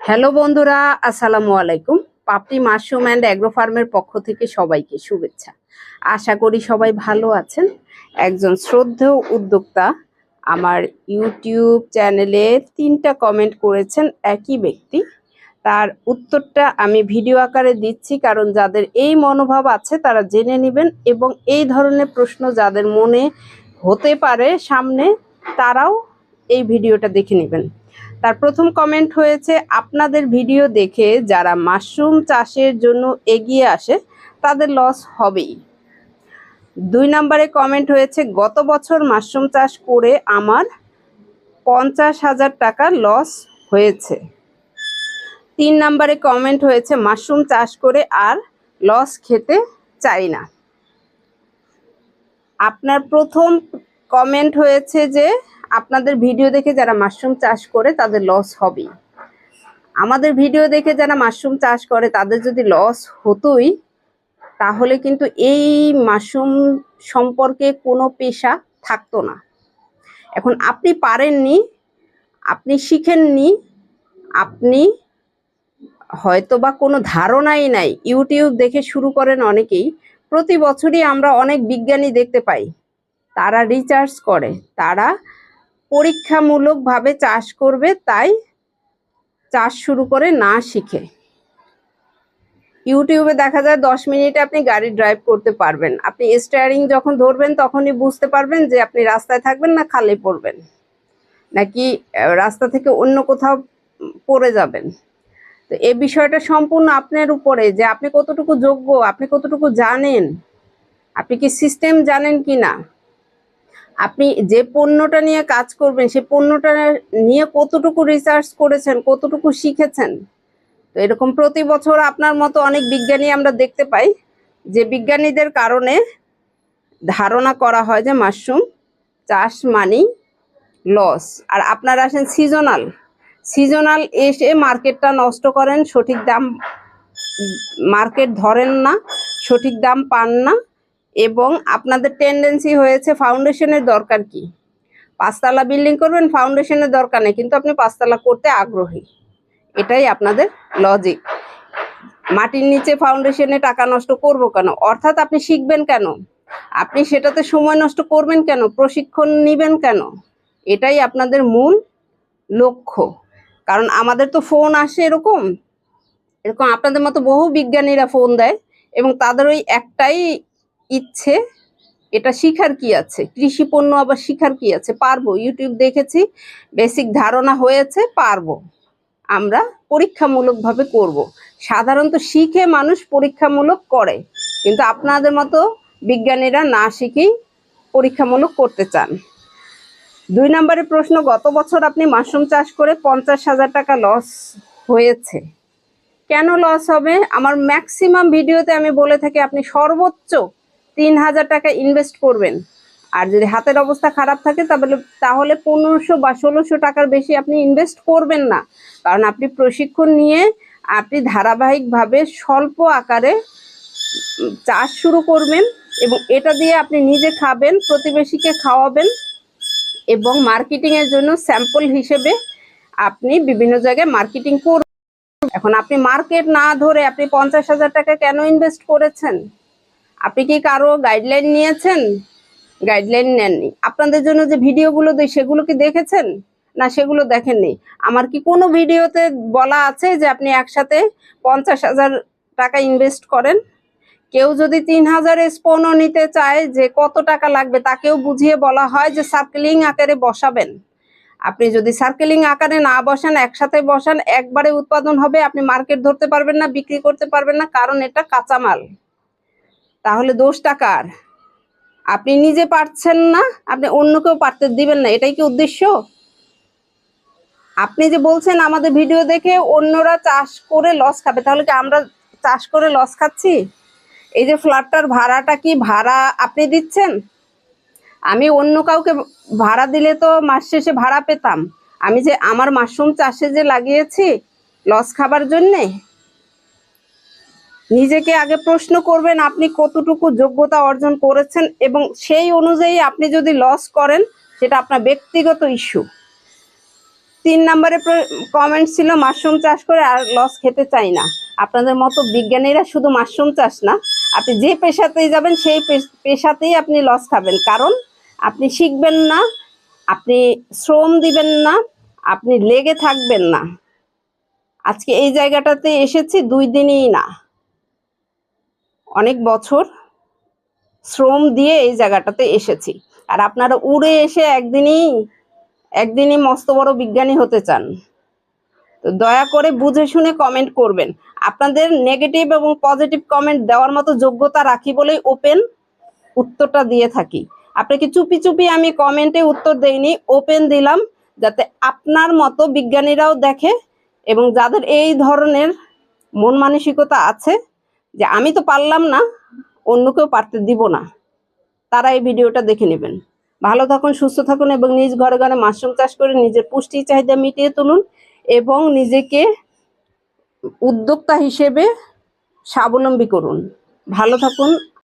Hello বন্ধুরা, আসসালামু আলাইকুম। পাপড়ি মাশরুম অ্যান্ড অ্যাগ্রো ফার্মের পক্ষ থেকে সবাইকে শুভেচ্ছা। আশা করি সবাই ভালো আছেন। একজন শ্রদ্ধেয় উদ্যোক্তা আমার ইউটিউব চ্যানেলে 3টা কমেন্ট করেছেন একই ব্যক্তি। তার উত্তরটা আমি ভিডিও আকারে দিচ্ছি, কারণ যাদের এই মনোভাব আছে তারা জেনে নেবেন, এবং এই ধরনের প্রশ্ন যাদের মনে হতে পারে সামনে, তারাও এই ভিডিওটা দেখে নেবেন। তার প্রথম কমেন্ট হয়েছে, আপনাদের ভিডিও দেখে যারা মাশরুম চাষের জন্য এগিয়ে আসে তাদের লস হবেই। 2 নম্বরে কমেন্ট হয়েছে, গত বছর মাশরুম চাষ করে আমার 50,000 টাকা লস হয়েছে। 3 নম্বরে কমেন্ট হয়েছে, মাশরুম চাষ করে আর লস খেতে চাই না। আপনার প্রথম কমেন্ট হয়েছে যে আপনাদের ভিডিও দেখে যারা মাশরুম চাষ করে তাদের লস হবে। আমাদের ভিডিও দেখে যারা মাশরুম চাষ করে তাদের যদি লস হতোই, তাহলে কিন্তু এই মাশরুম সম্পর্কে কোনো পেশা থাকতো না। এখন আপনি পারেননি, আপনি শিখেননি, আপনি হয়তো বা কোনো ধারণাই নাই। ইউটিউব দেখে শুরু করেন অনেকেই। প্রতি বছরই আমরা অনেক বিজ্ঞানী দেখতে পাই, তারা রিসার্চ করে, তারা পরীক্ষামূলকভাবে চাষ করবে তাই চাষ শুরু করে না শিখে। ইউটিউবে দেখা যায় 10 মিনিটে আপনি গাড়ি ড্রাইভ করতে পারবেন। আপনি স্টিয়ারিং যখন ধরবেন তখনই বুঝতে পারবেন যে আপনি রাস্তায় থাকবেন না খালে পড়বেন, নাকি রাস্তা থেকে অন্য কোথাও পড়ে যাবেন। তো এই বিষয়টা সম্পূর্ণ আপনার উপরে, যে আপনি কতটুকু যোগ্য, আপনি কতটুকু জানেন, আপনি কি সিস্টেম জানেন কি না, আপনি যে পণ্যটা নিয়ে কাজ করবেন সেই পণ্যটা নিয়ে কতটুকু রিসার্চ করেছেন, কতটুকু শিখেছেন। তো এরকম প্রতি বছর আপনার মতো অনেক বিজ্ঞানী আমরা দেখতে পাই, যে বিজ্ঞানীদের কারণে ধারণা করা হয় যে মাশরুম চাষ মানেই লস। আর আপনারা আসেন সিজনাল এসে মার্কেটটা নষ্ট করেন, সঠিক দাম মার্কেট ধরেন না, সঠিক দাম পান না, এবং আপনাদের টেন্ডেন্সি হয়েছে ফাউন্ডেশনের দরকার কি, 5তলা বিল্ডিং করবেন, ফাউন্ডেশনের দরকার নেই, কিন্তু আপনি 5তলা করতে আগ্রহী। এটাই আপনাদের লজিক। মাটির নিচে ফাউন্ডেশনে টাকা নষ্ট করব কেন, অর্থাৎ আপনি শিখবেন কেন, আপনি সেটাতে সময় নষ্ট করবেন কেন, প্রশিক্ষণ নেবেন কেন, এটাই আপনাদের মূল লক্ষ্য। কারণ আমাদের তো ফোন আসে এরকম আপনাদের মতো বহু বিজ্ঞানীরা ফোন দেয়, এবং তাদের ওই একটাই ইচ্ছে, এটা শিখার কি আছে, কৃষি পণ্য আবার শিখার কি আছে, পারবো, ইউটিউব দেখেছি, বেসিক ধারণা হয়েছে, পারবো, আমরা পরীক্ষামূলকভাবে করব। সাধারণত শিখে মানুষ পরীক্ষামূলক করে, কিন্তু আপনাদের মতো বিজ্ঞানীরা না শিখেই পরীক্ষামূলক করতে চান। 2 নম্বরের প্রশ্ন, গত বছর আপনি মাশরুম চাষ করে 50,000 টাকা লস হয়েছে। কেন লস হবে? আমার ম্যাক্সিমাম ভিডিওতে আমি বলে থাকি আপনি সর্বোচ্চ 3,000 টাকা ইনভেস্ট করবেন। আর যদি হাতের অবস্থা খারাপ থাকে তাহলে 1500 বা 1600 টাকার বেশি আপনি ইনভেস্ট করবেন না। কারণ আপনি প্রশিক্ষণ নিয়ে আপনি ধারাবাহিকভাবে স্বল্প আকারে চাষ শুরু করবেন, এবং এটা দিয়ে আপনি নিজে খাবেন, প্রতিবেশীকে খাওয়াবেন, এবং মার্কেটিংয়ের জন্য স্যাম্পল হিসেবে আপনি বিভিন্ন জায়গায় মার্কেটিং করবেন। এখন আপনি মার্কেট না ধরে আপনি 50,000 টাকা কেন ইনভেস্ট করেছেন? আপনি কি কারো গাইডলাইন নিয়েছেন? গাইডলাইন নেননি। আপনাদের জন্য যে ভিডিওগুলো দিই সেগুলো কি দেখেছেন? না, সেগুলো দেখেননি। আমার কি কোনো ভিডিওতে বলা আছে যে আপনি একসাথে 50,000 টাকা ইনভেস্ট করেন? কেউ যদি 3,000 স্পনও নিতে চায়, যে কত টাকা লাগবে, তাকেও বুঝিয়ে বলা হয় যে সার্কেলিং আকারে বসাবেন। আপনি যদি সার্কেলিং আকারে না বসান, একসাথে বসান, একবারে উৎপাদন হবে, আপনি মার্কেট ধরতে পারবেন না, বিক্রি করতে পারবেন না, কারণ এটা কাঁচামাল। তাহলে দোষটা কার? আপনি নিজে পারছেন না, আপনি অন্যকেও পারতে দিবেন না, এটাই কি উদ্দেশ্য? আপনি যে বলছেন আমাদের ভিডিও দেখে অন্যরা চাষ করে লস খাবে, তাহলে কি আমরা চাষ করে লস খাচ্ছি? এই যে ফ্ল্যাটটার ভাড়াটা কি ভাড়া আপনি দিচ্ছেন? আমি অন্য কাউকে ভাড়া দিলে তো মাস শেষে ভাড়া পেতাম। আমি যে আমার মাশরুম চাষে যে লাগিয়েছি লস খাবার জন্যে, নিজেকে আগে প্রশ্ন করবেন আপনি কতটুকু যোগ্যতা অর্জন করেছেন, এবং সেই অনুযায়ী আপনি যদি লস করেন সেটা আপনার ব্যক্তিগত ইস্যু। 3 নম্বরে কমেন্ট ছিল মাশরুম চাষ করে আর লস খেতে চাই না। আপনাদের মতো বিজ্ঞানীরা শুধু মাশরুম চাষ না, আপনি যে পেশাতেই যাবেন সেই পেশাতেই আপনি লস খাবেন। কারণ আপনি শিখবেন না, আপনি শ্রম দিবেন না, আপনি লেগে থাকবেন না। আজকে এই জায়গাটাতে এসেছি 2 দিনই না, অনেক বছর শ্রম দিয়ে এই জায়গাটাতে এসেছি। আর আপনারা উড়ে এসে একদিনই মস্ত বড় বিজ্ঞানী হতে চান, তো দয়া করে বুঝে শুনে কমেন্ট করবেন। আপনাদের নেগেটিভ এবং পজিটিভ কমেন্ট দেওয়ার মতো যোগ্যতা রাখি বলেই ওপেন উত্তরটা দিয়ে থাকি। আপনাকে চুপি চুপি আমি কমেন্টে উত্তর দেইনি, ওপেন দিলাম যাতে আপনার মতো বিজ্ঞানীরাও দেখে এবং যাদের এই ধরনের মন মানসিকতা আছে যে আমি তো পারলাম না, অন্য কেউ পারতে দিব না, তারা এই ভিডিওটা দেখে নেবেন। ভালো থাকুন, সুস্থ থাকুন এবং নিজ ঘরে ঘরে মাশরুম চাষ করে নিজের পুষ্টি চাহিদা মিটিয়ে তুলুন এবং নিজেকে উদ্যোক্তা হিসেবে স্বাবলম্বী করুন। ভালো থাকুন।